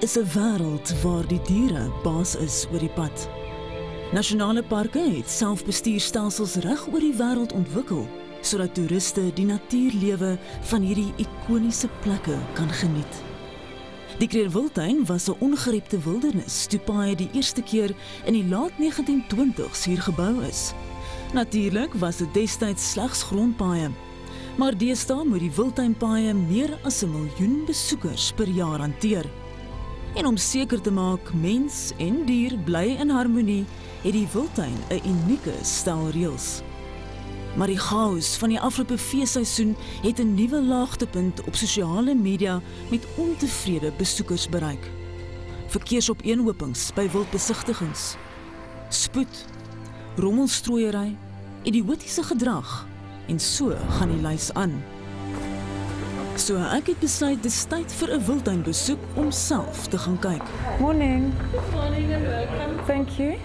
is 'n wêreld waar die diere baas is oor die pad. Nasionale parke het selfbestuurstelsels reg oor die wêreld ontwikkel, sodat toeriste die natuurlewe van hierdie ikoniese plekke kan geniet. Die Krugerwildtuin was 'n ongerepte wildernis toe paaie die eerste keer in die laat 1920s hier gebou is. Natuurlik was dit destyds slegs grondpaaie, maar deesdae moet die wildtuinpaaie meer as 'n miljoen besoekers per jaar hanteer. En om seker te maak mens en dier bly in harmonie, het die wildtuin 'n unieke stel reëls. Maar die chaos van die afgelope feesseisoen het 'n nuwe laagtepunt op sosiale media met ontevrede besoekers bereik. Verkeersopeenhopings by wildbesigtigings, spoed, rommelstrooiery, idiotiese gedrag en so gaan die lys aan. So ek het besluit dis tyd vir 'n wildtuinbesoek om self te gaan kyk. Morning. Good morning and welcome. Thank you.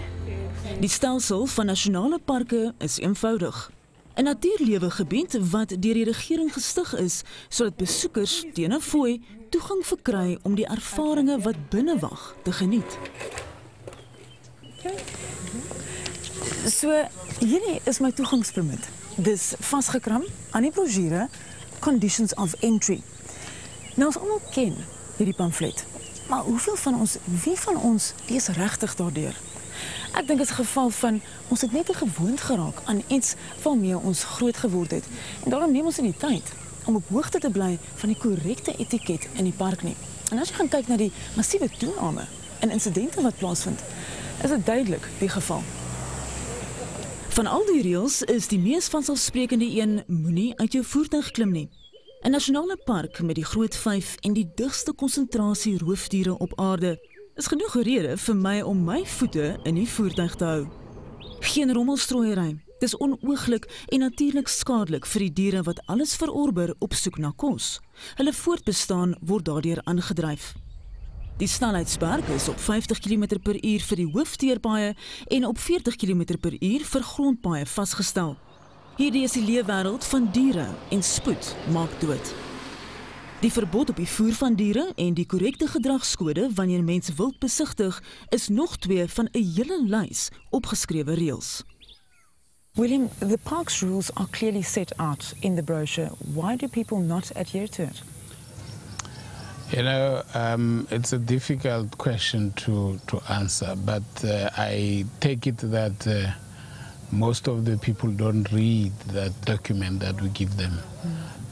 Die stelsel van nasionale parke is eenvoudig. 'n Natuurlewegebied wat deur die regering gestig is sodat besoekers teen 'n fooi toegang verkry om die ervarings wat binne wag te geniet. So, hierdie is my toegangspermit. Dis vasgekram aan die brosjure Conditions of Entry. Nou ons almal ken hierdie pamflet. Maar wie van ons lees regtig daardeur? Ek dink dit is 'n geval van ons het net te gewoond geraak aan iets waarmee ons groot geword het. En daarom neem ons nie die tyd om op hoogte te bly van die korrekte etiket in die park nie. En as jy gaan kyk na die massiewe toename in insidente wat plaasvind, is dit duidelik die geval. Van al die reëls is die mees vanselfsprekende een moenie uit jou voertuig klim nie. 'n Nasionale park met die groot 5 en die digste konsentrasie roofdiere op aarde is genoeg rede vir my om my voete in die voertuig te hou. Geen rommelstrooiery. Dis onooglik en natuurlik skadelik vir die diere wat alles verorber op soek na kos. Hulle voortbestaan word daardeur aangedryf. Die snelheidsperk is op 50 km/h vir die hoofteerpaaie en op 40 km/h vir grondpaaie vasgestel. Hierdie is die leefwêreld van diere en spoed maak dood. Die verbod op die voer van diere en die korrekte gedragskode wanneer mense wild besigtig is nog 2 van 'n hele lys opgeskrewe reëls. William, the park's rules are clearly set out in the brochure. Why do people not adhere to it? You know, it's a difficult question to answer, but I take it that most of the people don't read that document that we give them.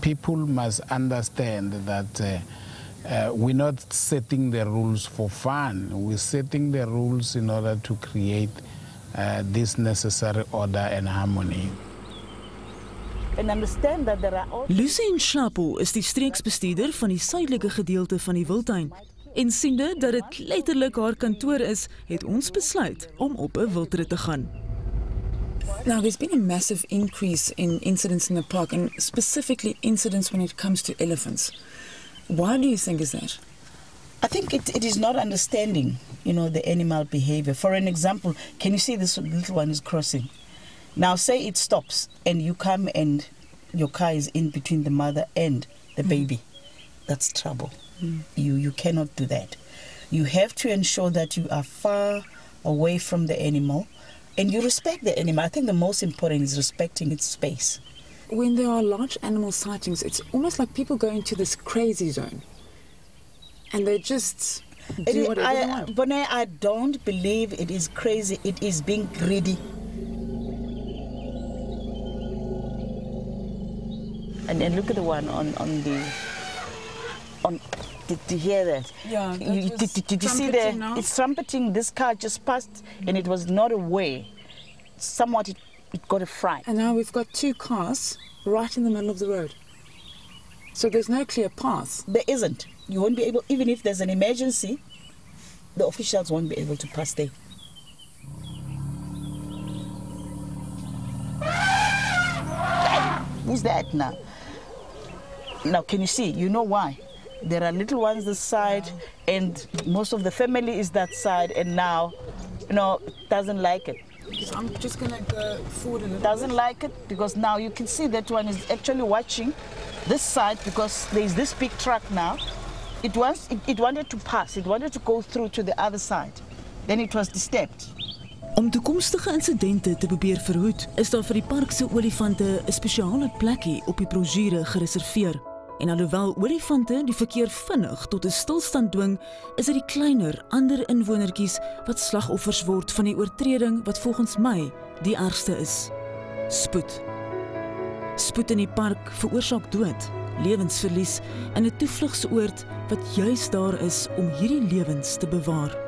People must understand that we're not setting the rules for fun. We're setting the rules in order to create this necessary order and harmony. And understand that there are also Lucien Schlappel is die streeksbestuurder van die suidelike gedeelte van die wildtuin. En siende dat dit letterlik haar kantoor is, het ons besluit om op 'n wildrit te gaan. Now, there's been a massive increase in incidents in the park, and specifically incidents when it comes to elephants. Why do you think is that? I think it is not understanding, the animal behavior. For an example, can you see this little one is crossing? Now say it stops and you come and your car is in between the mother and the baby. That's trouble. You cannot do that. You have to ensure that you are far away from the animal and you respect the animal. I think the most important is respecting its space. When there are large animal sightings, it's almost like people go into this crazy zone. And they just do whatever they want. Bonet, I don't believe it is crazy. It is being greedy. And look at the one did you hear that? Yeah. Did you see that? It's trumpeting. This car just passed and it was not aware. Somewhat it got a fright. And now we've got 2 cars right in the middle of the road. So there's no clear path. There isn't. You won't be able, even if there's an emergency, the officials won't be able to pass there. Who's that now? Now, can you see? You know why? There are little ones this side, and most of the family is that side, and now, doesn't like it. So I'm just going to go forward a little Doesn't like it because now you can see that one is actually watching this side because there's this big truck now, It wanted to pass. It wanted to go through to the other side. Then it was disturbed. Om toekomstige insidente te probeer verhoed, is daar vir die park se olifante 'n spesiale plekkie op die brosjure gereserveer. En alhoewel olifante die verkeer vinnig tot 'n stilstand dwing, is dit die kleiner, ander inwonertjies wat slagoffers word van die oortreding wat volgens my die ergste is: spoed. Spoed in die park veroorsaak dood, lewensverlies en 'n toevlugsoord wat juis daar is om hierdie lewens te bewaar.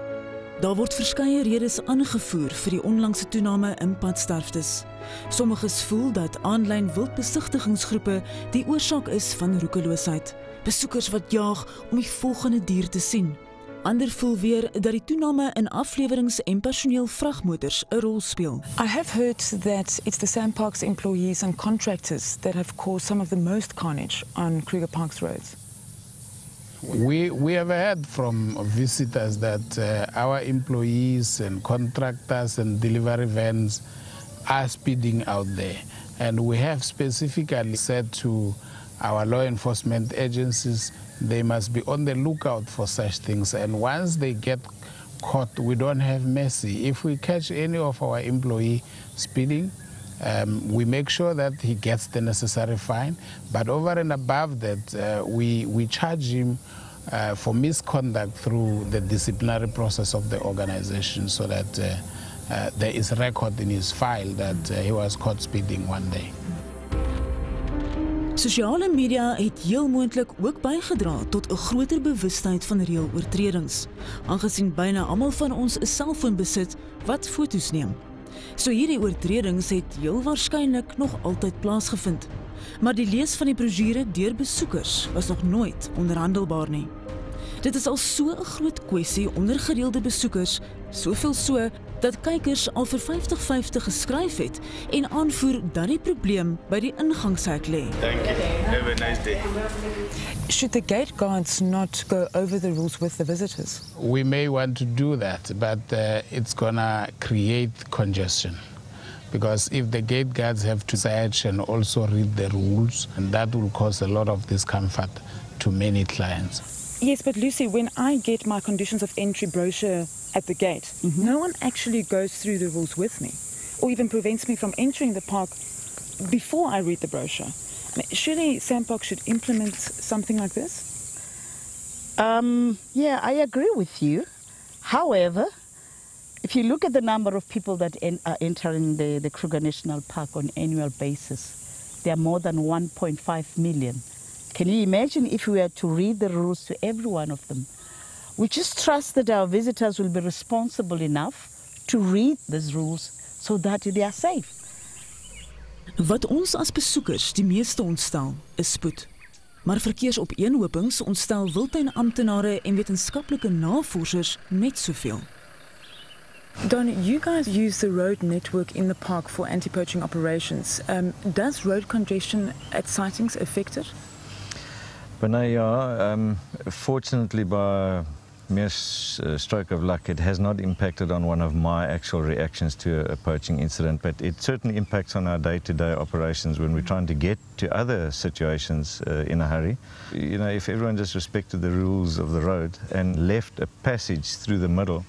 Daar word verskeie redes aangevoer vir die onlangse toename in padsterftes. Sommiges voel dat aanlyn wildbesigtigingsgroepe die oorsaak is van roekeloosheid, besoekers wat jaag om die volgende dier te sien. Ander voel weer dat die toename in aflewerings- en personeel vragmotors 'n rol speel. I have heard that it's the SANParks employees and contractors that have caused some of the most carnage on Kruger Park's roads. We have heard from visitors that our employees and contractors and delivery vans are speeding out there. And we have specifically said to our law enforcement agencies they must be on the lookout for such things. And once they get caught, we don't have mercy. If we catch any of our employee speeding, we make sure that he gets the necessary fine. But over and above that, we charge him for misconduct through the disciplinary process of the organization, so that there is record in his file that he was caught speeding one day. Sosiale media het heel moontlik ook bygedra tot 'n groter bewustheid van reëloortredings, aangesien byna almal van ons 'n selfoon besit wat foto's neem. So hierdie oortredings het heel waarskynlik nog altyd plaasgevind. Maar die lees van die brosjure deur besoekers was nog nooit onderhandelbaar nie. Dit is al so 'n groot kwessie onder gereelde besoekers, soveel so dat kykers al vir 50-50 geskryf het en aanvoer dat die probleem by die ingangshek lê. Thank you. Have a nice day. Should the gate guards not go over the rules with the visitors? We may want to do that, but it's gonna create congestion. Because if the gate guards have to search and also read the rules, and that will cause a lot of discomfort to many clients. Yes, but Lucy, when I get my conditions of entry brochure at the gate, no one actually goes through the rules with me, or even prevents me from entering the park before I read the brochure. I mean, surely SANParks should implement something like this? Yeah, I agree with you. However, if you look at the number of people that are entering the Kruger National Park on an annual basis, there are more than 1.5 million. Can you imagine if we were to read the rules to every one of them? We just trust that our visitors will be responsible enough to read these rules so that they are safe. Wat ons as besoekers die meeste ontstel, is spoed. Maar verkeersopeenhopings ontstel wildtuinamptenare en wetenskaplike navorsers net soveel. Don, you guys use the road network in the park for anti-poaching operations. Does road congestion at sightings affect it? Fortunately, by mere stroke of luck, it has not impacted on one of my actual reactions to a poaching incident, but it certainly impacts on our day-to-day operations when we're trying to get to other situations in a hurry. You know, if everyone just respected the rules of the road and left a passage through the middle,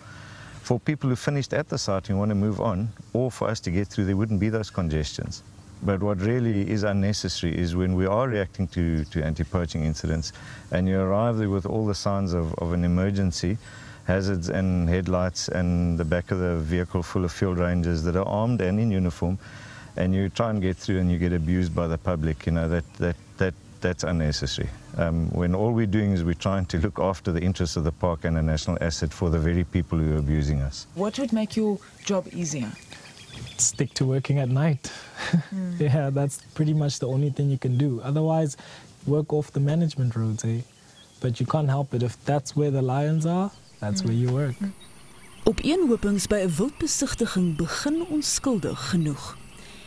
for people who finished at the site and want to move on, or for us to get through, there wouldn't be those congestions. But what really is unnecessary is when we are reacting to anti-poaching incidents and you arrive there with all the signs of an emergency, hazards and headlights and the back of the vehicle full of field rangers that are armed and in uniform, and you try and get through and you get abused by the public, you know, that's unnecessary. When all we're doing is we're trying to look after the interests of the park and a national asset for the very people who are abusing us. What would make your job easier? Stick to working at night. Yeah, that's pretty much the only thing you can do. Otherwise, work off the management roads, eh? But you can't help it. If that's where the lions are, that's where you work. Opeenhopings by 'n wildbesigtiging begin onskuldig genoeg.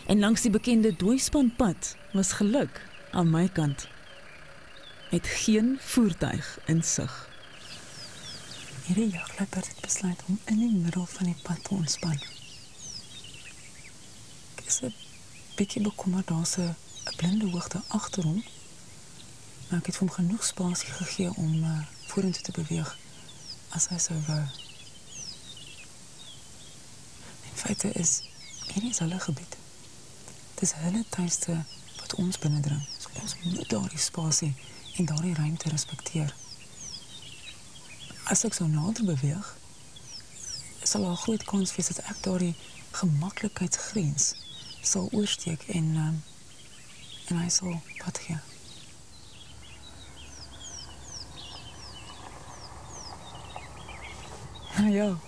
En langs die bekende dooispanpad was geluk aan my kant. Met geen voertuig in sig. Hierdie jagluiperd het besluit om in die middel van die pad te ontspan. Ek is 'n bietjie bekommerd, daar's 'n blinde hoogte agter hom. Maar ek het vir hom genoeg spasie gegee om vorentoe te beweeg as hy sou wou. In feite is hierdie is hulle gebied. Dit is hulle tuiste wat ons binnendring. So ons moet daardie spasie en daardie ruimte respekteer. As ek so nader beweeg, sal daar 'n groot kans wees dat ek daardie gemaklikheidsgrens sal oorsteek en hy sal pad gee. Nou ja.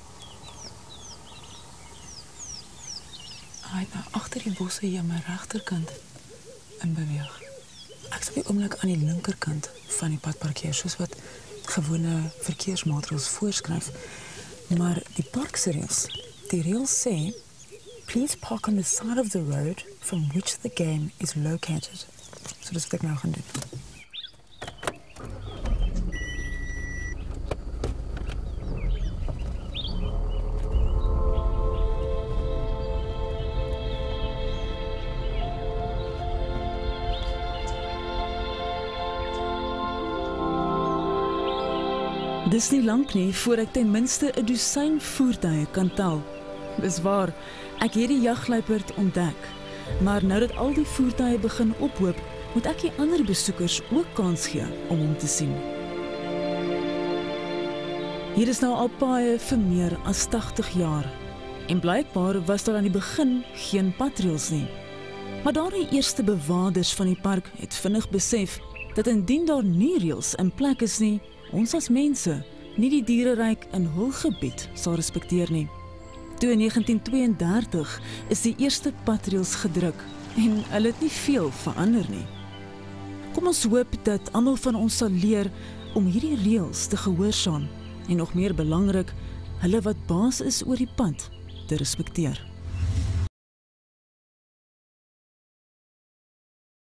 Hy het nou agter die bosse hier aan my regterkant in beweeg. Ek is op die oomblik aan die linkerkant van die pad parkeer, soos wat gewone verkeersmaatreëls voorskryf. Maar die park se reëls, die reëls sê, please park on the side of the road from which the game is located. So dis wat ek nou gaan doen. Dis nie lank nie voor ek ten minste 'n dosyn voertuie kan tel. Dis waar, ek het die jagluiperd ontdek. Maar nou dat al die voertuie begin ophoop, moet ek die ander besoekers ook kans gee om hom te sien. Hier is nou al paaie vir meer as 80 jaar. En blykbaar was daar aan die begin geen padreëls nie. Maar daardie eerste bewaarders van die park het vinnig besef dat indien daar nie reëls in plek is nie, ons as mense nie die diereryk in hul gebied sal respekteer nie. Toe in 1932 is die eerste padreëls gedruk en hulle het nie veel verander nie. Kom ons hoop dat almal van ons sal leer om hierdie reëls te gehoorsaam en nog meer belangrik, hulle wat baas is oor die pad te respekteer.